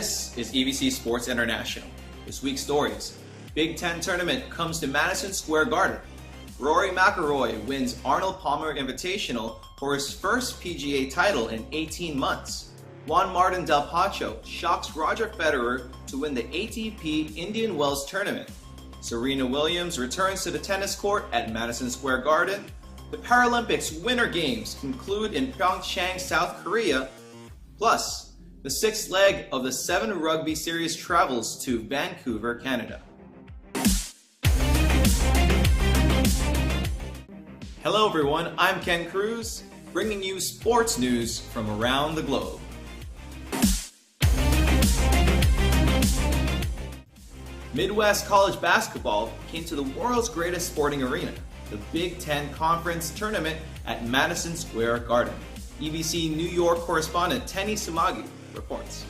This is EBC Sports International. This week's stories. Big Ten tournament comes to Madison Square Garden. Rory McIlroy wins Arnold Palmer Invitational for his first PGA title in 18 months. Juan Martín del Potro shocks Roger Federer to win the ATP Indian Wells tournament. Serena Williams returns to the tennis court at Madison Square Garden. The Paralympics Winter Games conclude in Pyeongchang, South Korea. Plus, the sixth leg of the 7 Rugby Series travels to Vancouver, Canada. Hello everyone, I'm Ken Cruz, bringing you sports news from around the globe. Midwest college basketball came to the world's greatest sporting arena, the Big Ten Conference Tournament at Madison Square Garden. EBC New York correspondent Tenny Sumagi reports.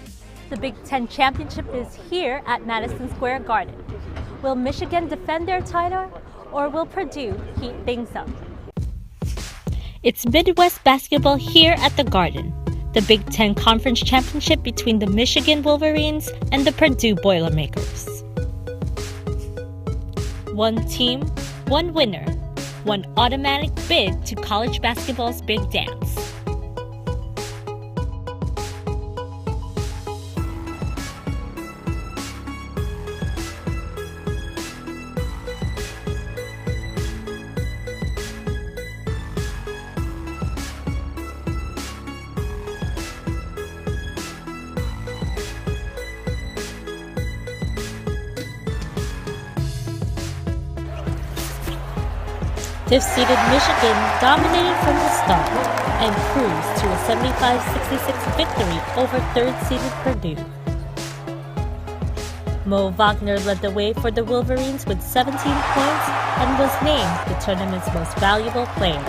The Big Ten Championship is here at Madison Square Garden. Will Michigan defend their title, or will Purdue heat things up? It's Midwest basketball here at the Garden. The Big Ten Conference Championship between the Michigan Wolverines and the Purdue Boilermakers. One team, one winner, one automatic bid to college basketball's big dance. Fifth-seeded Michigan dominated from the start and cruised to a 75-66 victory over third-seeded Purdue. Mo Wagner led the way for the Wolverines with 17 points and was named the tournament's most valuable player.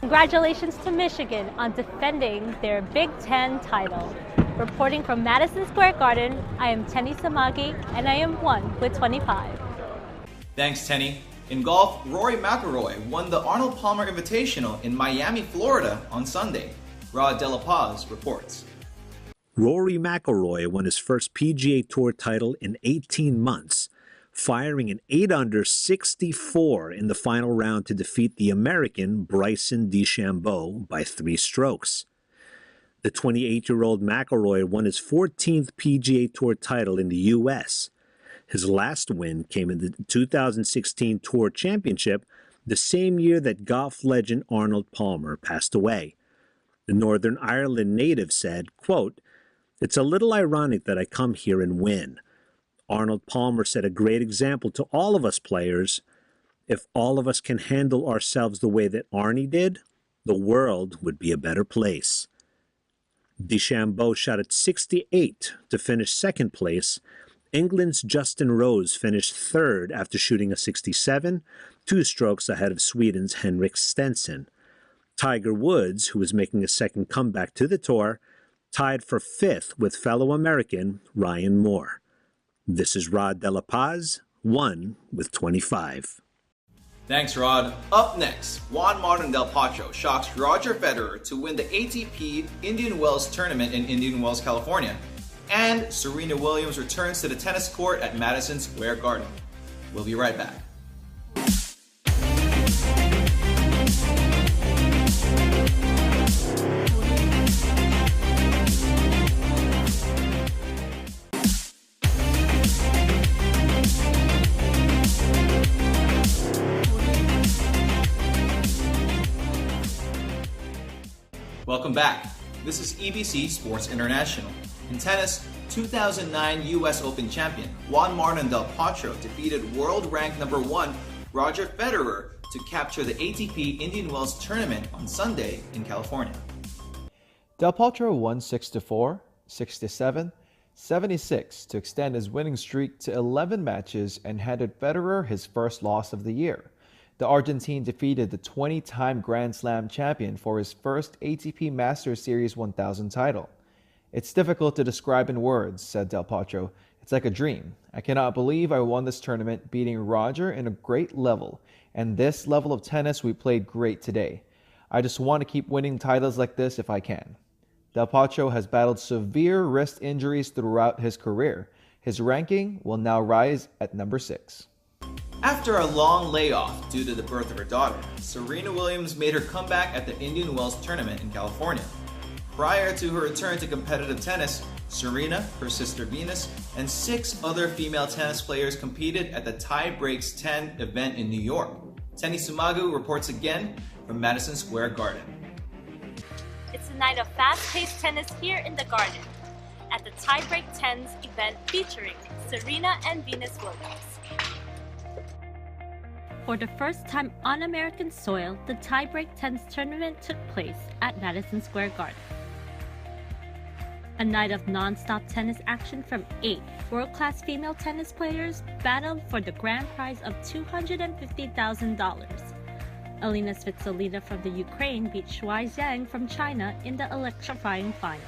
Congratulations to Michigan on defending their Big Ten title. Reporting from Madison Square Garden, I am Tenny Samagi, and I am 1 with 25. Thanks, Tenny. In golf, Rory McIlroy won the Arnold Palmer Invitational in Miami, Florida on Sunday. Rod De La Paz reports. Rory McIlroy won his first PGA Tour title in 18 months, firing an 8-under 64 in the final round to defeat the American Bryson DeChambeau by 3 strokes. The 28-year-old McIlroy won his 14th PGA Tour title in the U.S. His last win came in the 2016 Tour Championship, the same year that golf legend Arnold Palmer passed away. The Northern Ireland native said, quote, "It's a little ironic that I come here and win. Arnold Palmer set a great example to all of us players. If all of us can handle ourselves the way that Arnie did, the world would be a better place." DeChambeau shot at 68 to finish second place. England's Justin Rose finished third after shooting a 67, 2 strokes ahead of Sweden's Henrik Stenson. Tiger Woods, who was making a second comeback to the tour, tied for 5th with fellow American Ryan Moore. This is Rod De La Paz, 1 with 25. Thanks, Rod. Up next, Juan Martín del Potro shocks Roger Federer to win the ATP Indian Wells tournament in Indian Wells, California. And Serena Williams returns to the tennis court at Madison Square Garden. We'll be right back. Welcome back. This is EBC Sports International. In tennis, 2009 US Open champion Juan Martín del Potro defeated world rank number 1 Roger Federer to capture the ATP Indian Wells tournament on Sunday in California. Del Potro won 6-4, 6-7, 76 to extend his winning streak to 11 matches and handed Federer his first loss of the year. The Argentine defeated the 20-time Grand Slam champion for his first ATP Masters Series 1000 title. "It's difficult to describe in words," said Del Potro. "It's like a dream. I cannot believe I won this tournament, beating Roger in a great level. And this level of tennis, we played great today. I just want to keep winning titles like this if I can." Del Potro has battled severe wrist injuries throughout his career. His ranking will now rise at number 6. After a long layoff due to the birth of her daughter, Serena Williams made her comeback at the Indian Wells tournament in California. Prior to her return to competitive tennis, Serena, her sister Venus, and 6 other female tennis players competed at the Tie Breaks 10 event in New York. Tenny Sumagu reports again from Madison Square Garden. It's a night of fast-paced tennis here in the Garden at the Tie Break 10's event featuring Serena and Venus Williams. For the first time on American soil, the Tie Break 10's tournament took place at Madison Square Garden. A night of non-stop tennis action from 8 world-class female tennis players battled for the grand prize of $250,000. Alina Svitolina from the Ukraine beat Shuai Zhang from China in the electrifying finals.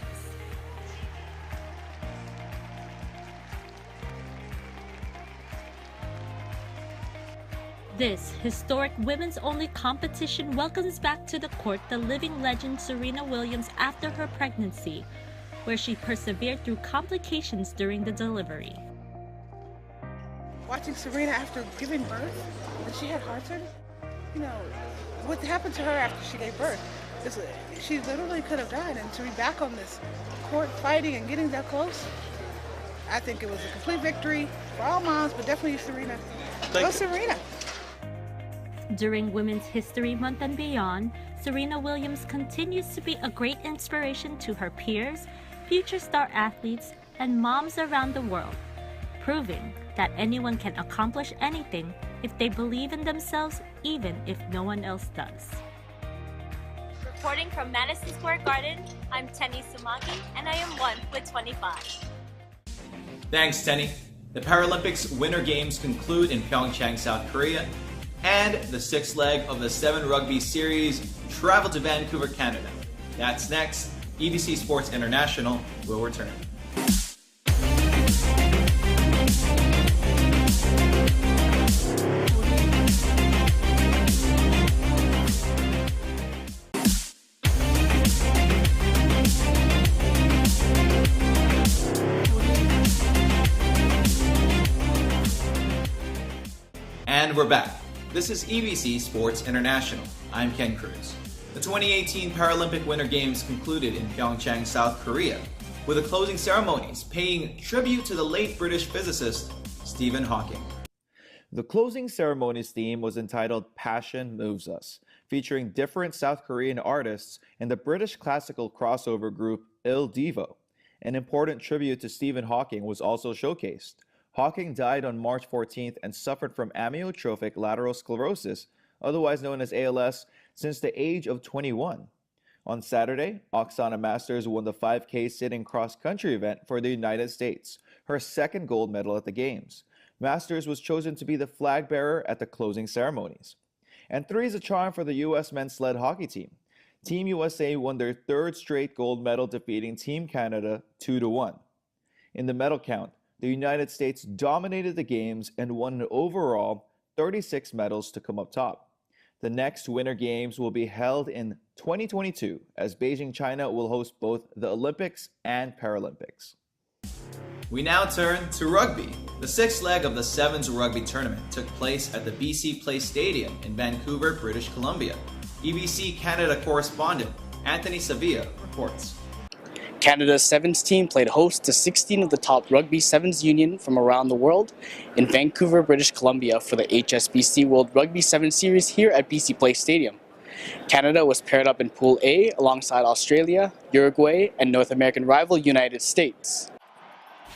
This historic women's-only competition welcomes back to the court the living legend Serena Williams after her pregnancy, where she persevered through complications during the delivery. Watching Serena after giving birth, and she had heart surgery, what happened to her after she gave birth? She literally could have died, and to be back on this court fighting and getting that close, I think it was a complete victory for all moms, but definitely Serena. Go Serena! During Women's History Month and beyond, Serena Williams continues to be a great inspiration to her peers, future star athletes, and moms around the world, proving that anyone can accomplish anything if they believe in themselves, even if no one else does. Reporting from Madison Square Garden, I'm Tenny Sumagi, and I am 1 with 25. Thanks, Tenny. The Paralympics Winter Games conclude in Pyeongchang, South Korea, and the 6th leg of the 7 Rugby Series travel to Vancouver, Canada. That's next. EBC Sports International will return. And we're back. This is EBC Sports International. I'm Ken Cruz. The 2018 Paralympic Winter Games concluded in Pyeongchang, South Korea, with the closing ceremonies paying tribute to the late British physicist Stephen Hawking. The closing ceremony's theme was entitled Passion Moves Us, featuring different South Korean artists and the British classical crossover group Int'L. An important tribute to Stephen Hawking was also showcased. Hawking died on March 14th and suffered from amyotrophic lateral sclerosis, otherwise known as ALS, since the age of 21. On Saturday, Oksana Masters won the 5K sitting cross-country event for the United States, her second gold medal at the Games. Masters was chosen to be the flag bearer at the closing ceremonies. And 3 is a charm for the U.S. men's sled hockey team. Team USA won their 3rd straight gold medal, defeating Team Canada 2-1. In the medal count, the United States dominated the Games and won an overall 36 medals to come up top. The next Winter Games will be held in 2022, as Beijing, China will host both the Olympics and Paralympics. We now turn to rugby. The 6th leg of the Sevens rugby tournament took place at the BC Place Stadium in Vancouver, British Columbia. EBC Canada correspondent Anthony Sevilla reports. Canada's Sevens team played host to 16 of the top Rugby Sevens Union from around the world in Vancouver, British Columbia for the HSBC World Rugby Sevens Series here at BC Place Stadium. Canada was paired up in Pool A alongside Australia, Uruguay, and North American rival United States.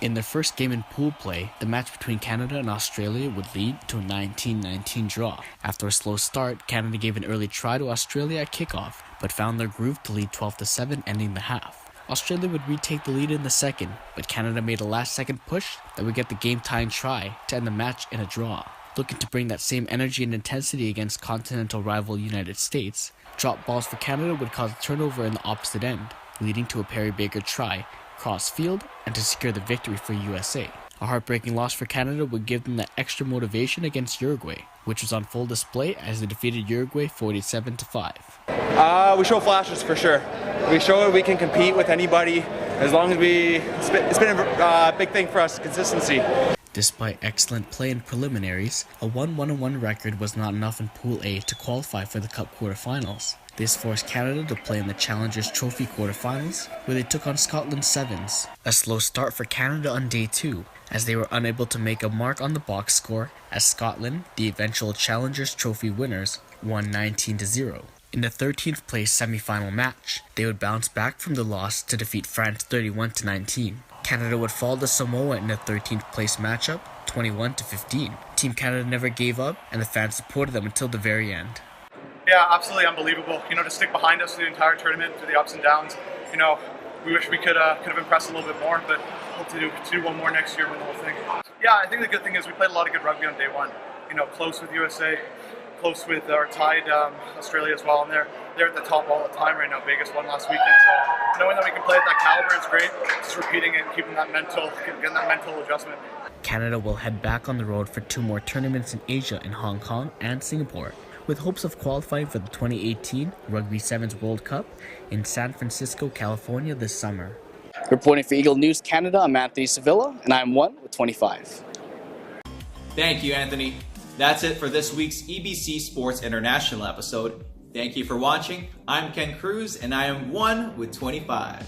In their first game in pool play, the match between Canada and Australia would lead to a 19-19 draw. After a slow start, Canada gave an early try to Australia at kickoff, but found their groove to lead 12-7, ending the half. Australia would retake the lead in the second, but Canada made a last-second push that would get the game-tying try to end the match in a draw. Looking to bring that same energy and intensity against continental rival United States, drop balls for Canada would cause a turnover in the opposite end, leading to a Perry Baker try, cross field, and to secure the victory for USA. A heartbreaking loss for Canada would give them that extra motivation against Uruguay, which was on full display as they defeated Uruguay 47-5. We show flashes for sure. We show we can compete with anybody as long as it's been a big thing for us, consistency. Despite excellent play in preliminaries, a 1-1-1 record was not enough in Pool A to qualify for the Cup quarterfinals. This forced Canada to play in the Challengers Trophy quarterfinals, where they took on Scotland's Sevens. A slow start for Canada on day 2, as they were unable to make a mark on the box score, as Scotland, the eventual Challengers Trophy winners, won 19-0. In the 13th place semi-final match, they would bounce back from the loss to defeat France 31-19. Canada would fall to Samoa in the 13th place matchup, 21-15. Team Canada never gave up, and the fans supported them until the very end. Yeah, absolutely unbelievable. To stick behind us through the entire tournament, through the ups and downs. We wish we could have impressed a little bit more, but hope to do one more next year with the whole thing. Yeah, I think the good thing is we played a lot of good rugby on day one. Close with USA, close with our tied Australia as well, and they're at the top all the time right now. Vegas won last weekend, so knowing that we can play at that caliber is great. Just repeating it and getting that mental adjustment. Canada will head back on the road for 2 more tournaments in Asia in Hong Kong and Singapore, with hopes of qualifying for the 2018 Rugby Sevens World Cup in San Francisco, California this summer. Reporting for Eagle News Canada, I'm Anthony Sevilla, and I'm 1 with 25. Thank you, Anthony. That's it for this week's EBC Sports International episode. Thank you for watching. I'm Ken Cruz, and I am 1 with 25.